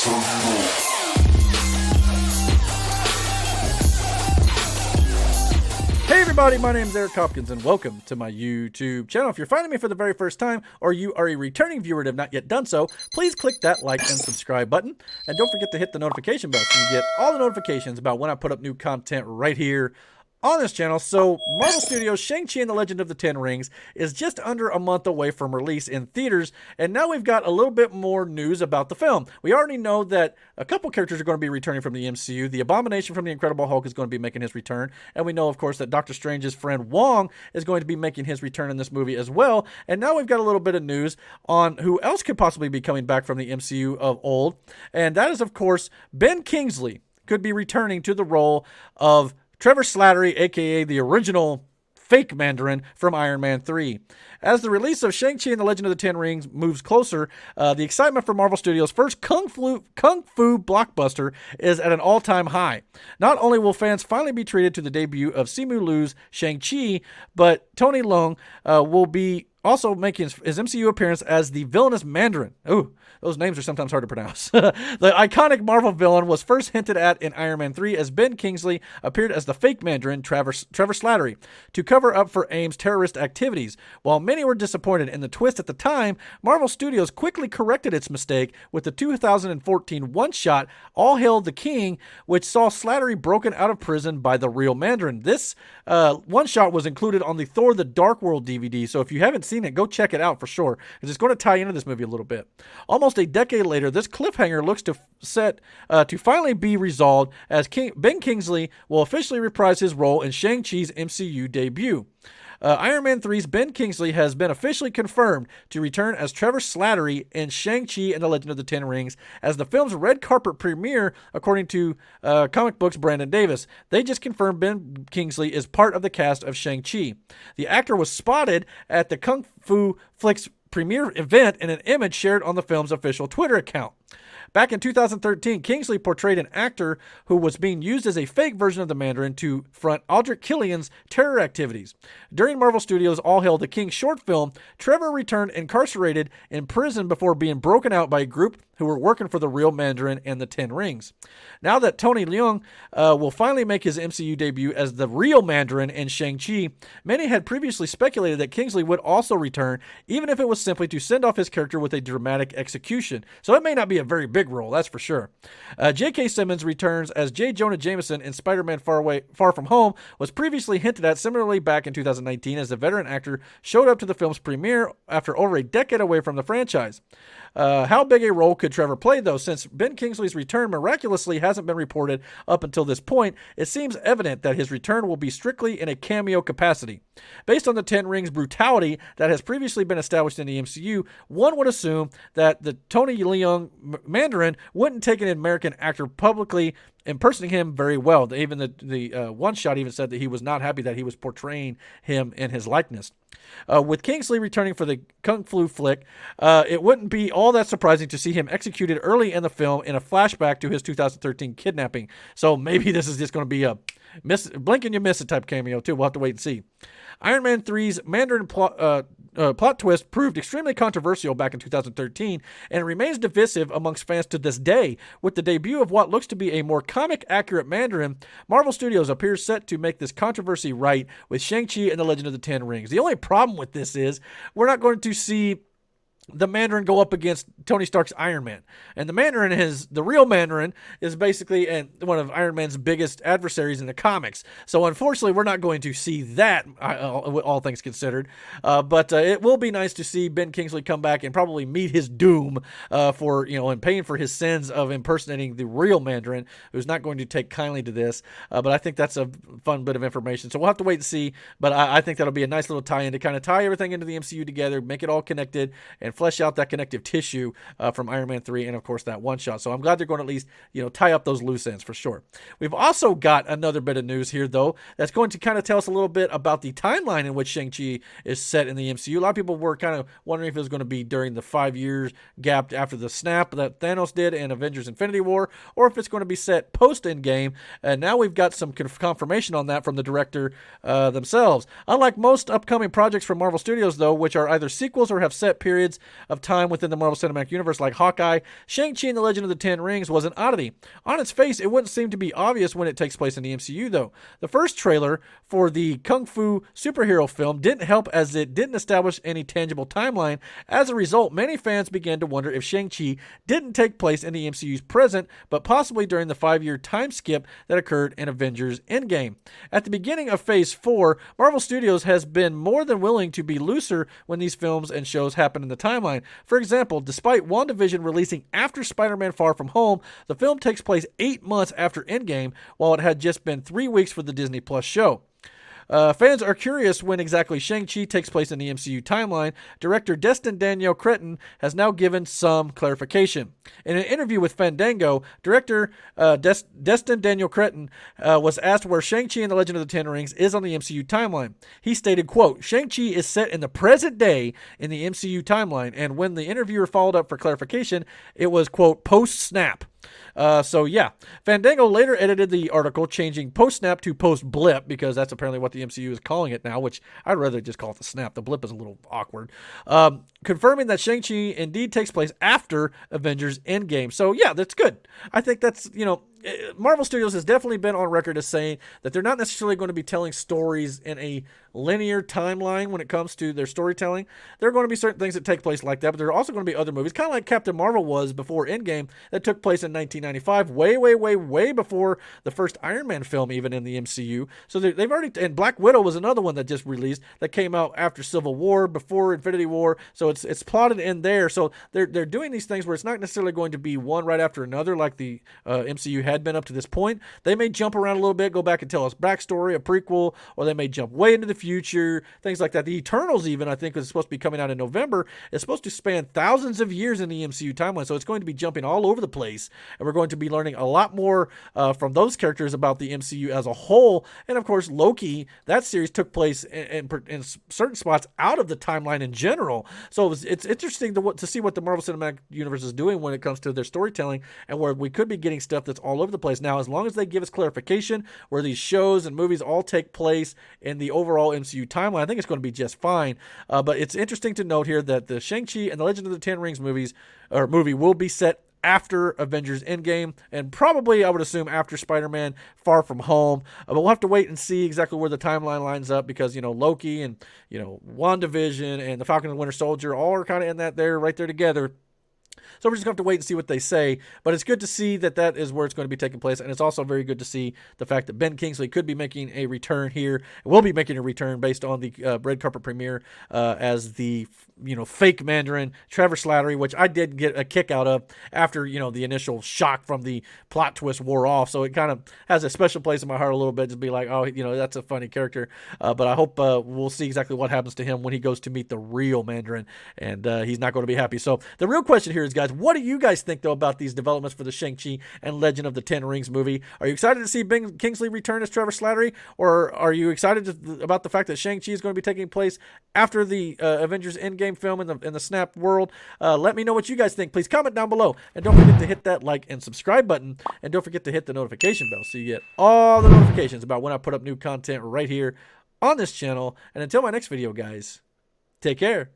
Hey everybody, my name is Eric Hopkins and welcome to my YouTube channel. If you're finding me for the very first time or you are a returning viewer and have not yet done so, please click that like and subscribe button. And don't forget to hit the notification bell so you get all the notifications about when I put up new content right here on this channel. So Marvel Studios' Shang-Chi and The Legend of the Ten Rings is just under a month away from release in theaters, and now we've got a little bit more news about the film. We already know that a couple characters are going to be returning from the MCU. The Abomination from the Incredible Hulk is going to be making his return, and we know, of course, that Doctor Strange's friend Wong is going to be making his return in this movie as well. And now we've got a little bit of news on who else could possibly be coming back from the MCU of old, and that is, of course, Ben Kingsley could be returning to the role of Trevor Slattery, a.k.a. the original fake Mandarin from Iron Man 3. As the release of Shang-Chi and The Legend of the Ten Rings moves closer, the excitement for Marvel Studios' first Kung Fu blockbuster is at an all-time high. Not only will fans finally be treated to the debut of Simu Liu's Shang-Chi, but Tony Leung will be also making his MCU appearance as the villainous Mandarin. Ooh, those names are sometimes hard to pronounce. The iconic Marvel villain was first hinted at in Iron Man 3 as Ben Kingsley appeared as the fake Mandarin Trevor Slattery to cover up for AIM's terrorist activities. While many were disappointed in the twist at the time, Marvel Studios quickly corrected its mistake with the 2014 one-shot All Hail the King, which saw Slattery broken out of prison by the real Mandarin. This one-shot was included on the Thor the Dark World DVD, so if you haven't seen it, go check it out for sure, because it's going to tie into this movie a little bit. Almost a decade later, this cliffhanger looks to finally be resolved as Ben Kingsley will officially reprise his role in Shang-Chi's MCU debut. Iron Man 3's Ben Kingsley has been officially confirmed to return as Trevor Slattery in Shang-Chi and The Legend of the Ten Rings as the film's red carpet premiere, according to Comic Book's Brandon Davis. They just confirmed Ben Kingsley is part of the cast of Shang-Chi. The actor was spotted at the Kung Fu Flick's premiere event in an image shared on the film's official Twitter account. Back in 2013, Kingsley portrayed an actor who was being used as a fake version of the Mandarin to front Aldrich Killian's terror activities. During Marvel Studios' All Hail the King short film, Trevor returned incarcerated in prison before being broken out by a group who were working for the real Mandarin and the Ten Rings. Now that Tony Leung will finally make his MCU debut as the real Mandarin in Shang-Chi, many had previously speculated that Kingsley would also return, even if it was simply to send off his character with a dramatic execution. So it may not be a very big role, that's for sure. J.K. Simmons returns as J. Jonah Jameson in Spider-Man Far From Home was previously hinted at similarly back in 2019 as the veteran actor showed up to the film's premiere after over a decade away from the franchise. How big a role could Trevor play, though? Since Ben Kingsley's return miraculously hasn't been reported up until this point, it seems evident that his return will be strictly in a cameo capacity. Based on the Ten Rings brutality that has previously been established in the MCU, one would assume that the Tony Leung Mandarin wouldn't take an American actor publicly impersonating him very well. Even the one shot even said that he was not happy that he was portraying him in his likeness. With Kingsley returning for the Kung Fu flick, it wouldn't be all that surprising to see him executed early in the film in a flashback to his 2013 kidnapping. So maybe this is just going to be a blink and you miss it type cameo too. We'll have to wait and see. Iron Man 3's Mandarin plot twist proved extremely controversial back in 2013 and remains divisive amongst fans to this day. With the debut of what looks to be a more comic-accurate Mandarin, Marvel Studios appears set to make this controversy right with Shang-Chi and The Legend of the Ten Rings. The only problem with this is we're not going to see the Mandarin go up against Tony Stark's Iron Man. And the real Mandarin is basically one of Iron Man's biggest adversaries in the comics. So unfortunately, we're not going to see that, all things considered. But it will be nice to see Ben Kingsley come back and probably meet his doom and paying for his sins of impersonating the real Mandarin, who's not going to take kindly to this. But I think that's a fun bit of information. So we'll have to wait and see. But I think that'll be a nice little tie-in to kind of tie everything into the MCU together, make it all connected, and flesh out that connective tissue from Iron Man 3 and, of course, that one shot. So I'm glad they're going to at least, tie up those loose ends for sure. We've also got another bit of news here, though, that's going to kind of tell us a little bit about the timeline in which Shang-Chi is set in the MCU. A lot of people were kind of wondering if it was going to be during the 5 years gap after the snap that Thanos did in Avengers Infinity War, or if it's going to be set post-Endgame. And now we've got some confirmation on that from the director themselves. Unlike most upcoming projects from Marvel Studios, though, which are either sequels or have set periods of time within the Marvel Cinematic Universe like Hawkeye, Shang-Chi and The Legend of the Ten Rings was an oddity. On its face, it wouldn't seem to be obvious when it takes place in the MCU, though. The first trailer for the Kung Fu superhero film didn't help as it didn't establish any tangible timeline. As a result, many fans began to wonder if Shang-Chi didn't take place in the MCU's present, but possibly during the 5-year time skip that occurred in Avengers Endgame. At the beginning of Phase 4, Marvel Studios has been more than willing to be looser when these films and shows happen in the timeline. For example, despite WandaVision releasing after Spider-Man Far From Home, the film takes place 8 months after Endgame, while it had just been 3 weeks for the Disney Plus show. Fans are curious when exactly Shang-Chi takes place in the MCU timeline. Director Destin Daniel Cretton has now given some clarification. In an interview with Fandango, director Destin Daniel Cretton was asked where Shang-Chi and the Legend of the Ten Rings is on the MCU timeline. He stated, quote, "Shang-Chi is set in the present day in the MCU timeline," and when the interviewer followed up for clarification, it was, quote, "post-snap." So yeah, Fandango later edited the article, changing post-snap to post-blip, because that's apparently what the MCU is calling it now, which I'd rather just call it the snap. The blip is a little awkward. Confirming that Shang-Chi indeed takes place after Avengers Endgame. So yeah, that's good. I think that's, Marvel Studios has definitely been on record as saying that they're not necessarily going to be telling stories in a linear timeline when it comes to their storytelling. There are going to be certain things that take place like that, but there are also going to be other movies, kind of like Captain Marvel was before Endgame, that took place in 1995, way before the first Iron Man film, even in the MCU. So they've already, and Black Widow was another one that just released that came out after Civil War, before Infinity War. So it's plotted in there. So they're doing these things where it's not necessarily going to be one right after another like the MCU had been up to this point. They may jump around a little bit, go back and tell us backstory, a prequel, or they may jump way into the future, things like that. The Eternals, even, I think, is supposed to be coming out in November. It's supposed to span thousands of years in the MCU timeline, so it's going to be jumping all over the place, and we're going to be learning a lot more from those characters about the MCU as a whole. And of course, Loki, that series took place in certain spots out of the timeline in general. So it's interesting to see what the Marvel Cinematic Universe is doing when it comes to their storytelling, and where we could be getting stuff that's all over the place. Now, as long as they give us clarification where these shows and movies all take place in the overall MCU timeline, I think it's going to be just fine. But it's interesting to note here that the Shang-Chi and the Legend of the Ten Rings movie will be set after Avengers Endgame, and probably, I would assume, after Spider-Man Far From Home. But we'll have to wait and see exactly where the timeline lines up, because, Loki and, WandaVision and the Falcon and the Winter Soldier all are kind of in that there, right there together. So we're just going to have to wait and see what they say. But it's good to see that is where it's going to be taking place. And it's also very good to see the fact that Ben Kingsley could be making a return here. Will be making a return based on the red carpet premiere as the fake Mandarin, Trevor Slattery, which I did get a kick out of after, the initial shock from the plot twist wore off. So it kind of has a special place in my heart a little bit, to be like, oh, that's a funny character. But I hope we'll see exactly what happens to him when he goes to meet the real Mandarin. And he's not going to be happy. So the real question here is, guys, what do you guys think, though, about these developments for the Shang-Chi and Legend of the Ten Rings movie? Are you excited to see Ben Kingsley return as Trevor Slattery? Or are you excited about the fact that Shang-Chi is going to be taking place after the Avengers Endgame film in the Snap world? Let me know what you guys think. Please comment down below. And don't forget to hit that like and subscribe button. And don't forget to hit the notification bell so you get all the notifications about when I put up new content right here on this channel. And until my next video, guys, take care.